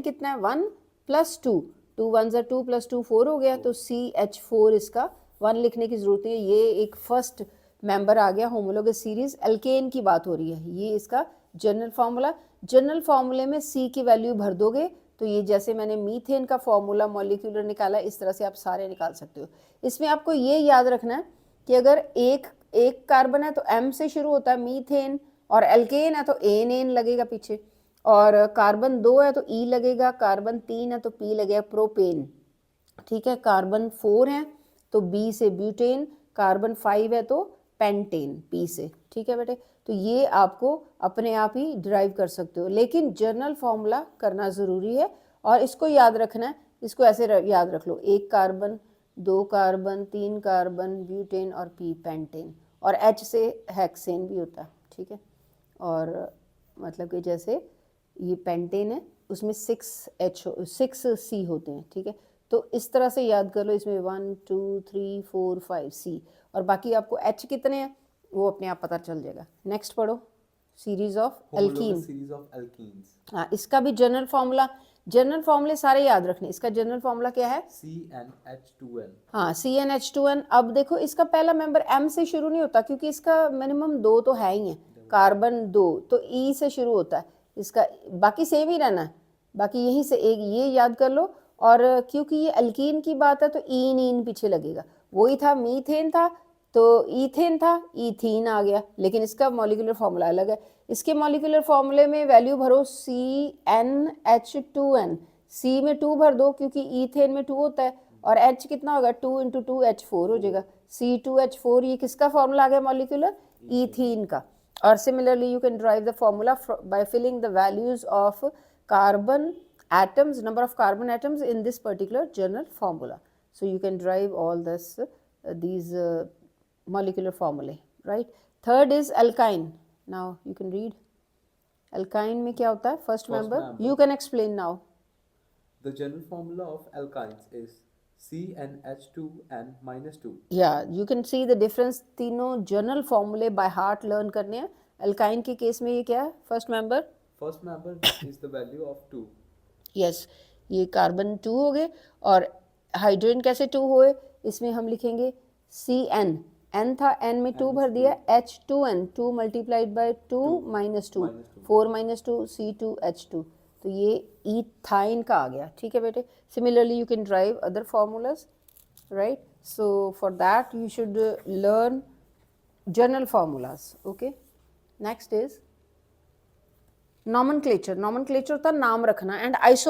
कितना है 1 + 2, 2 1 ज़ा 2 + 2 4 हो गया, तो CH4 इसका 1 लिखने की ज़रूरत नहीं है। ये एक फर्स्ट मेंबर आ गया होमोलोगस सीरीज। एल्केन की बात हो रही है, ये इसका जनरल फार्मूला। जनरल फार्मूले में C की वैल्यू भर दोगे तो ये जैसे मैंने मीथेन का फार्मूला मॉलिक्यूलर निकाला, इस तरह से आप सारे निकाल सकते हो। इसमें आपको ये याद रखना है कि अगर एक कार्बन है तो M से शुरू होता है मीथेन, और एल्केन है तो एन लगेगा पीछे, और कार्बन 2 है तो E लगेगा, कार्बन 3 है तो P लगेगा, प्रोपेन। ठीक है, कार्बन 4 है तो B से ब्यूटेन, कार्बन 5 है तो पेंटेन, P से। ठीक है बेटे, तो ये आपको अपने आप ही ड्राइव कर सकते हो, लेकिन जर्नल फॉर्मूला करना ज़रूरी है। और इसको याद रखना है, इसको ऐसे याद रख लो, 1 कार्बन, 2 कार्बन, 3 कार्बन, ब्यूटेन और P पेंटेन, और H से हेक्सेन भी होता है। ठीक है, और मतलब कि जैसे ये पेंटेन है उसमें 6 C होते हैं। ठीक है, तो इस तरह से याद कर लो, इसमें 1 2 3 4 5 C, और बाकी आपको H कितने हैं वो अपने आप पता चल जाएगा। नेक्स्ट पढ़ो, series of alkene. Series of alkenes. हाँ, इसका भी जनरल फार्मूला, जनरल फार्मूले सारे याद रखने। इसका जनरल फार्मूला क्या है? CnH2n। हाँ, CnH2n। अब देखो इसका पहला मेंबर M से शुरू नहीं होता, क्योंकि इसका मिनिमम 2 तो है ही है, कार्बन 2 तो E से शुरू होता है इसका, बाकी सेम ही रहना है, बाकी यहीं से एक ये याद कर लो। और क्योंकि ये अल्कीन की बात है तो ईन पीछे लगेगा, वही था मीथेन था तो ईथेन था, ईथीन आ गया, लेकिन इसका मॉलिक्यूलर फार्मूला अलग है। इसके मॉलिक्यूलर फार्मूले में वैल्यू भरो CnH2n, C में 2 भर दो क्योंकि ईथेन में 2 होता है, और H कितना होगा 2 × 2 H4 हो जाएगा, C2H4। ये किसका फार्मूला आ गया मॉलिक्यूलर? ईथीन का। और similarly you can drive the formula by filling the values of carbon atoms, number of carbon atoms in this particular general formula. So you can derive all this these molecular formulae, right? Third is alkyne. Now you can read alkyne में क्या होता है? First member you can explain now. The general formula of alkynes is CnH2n -2. Yeah, you can see the difference, तीनों general फॉर्मूले by heart learn करने हैं। Alkyne के case में ये क्या है? First member, First member is the value of 2. Yes, ये कार्बन 2 हो गए, और हाइड्रोजन कैसे 2 हुए? इसमें हम लिखेंगे Cn, n था, n में 2 भर दिया, H2n, 2 मल्टीप्लाइड बाय 2 -2, 4 -2 C2H2, तो ये इथाइन का आ गया। ठीक है बेटे, similarly you can drive other formulas, right? So for that you should learn general formulas. Okay, next is nomenclature. Nomenclature होता है नाम रखना, and iso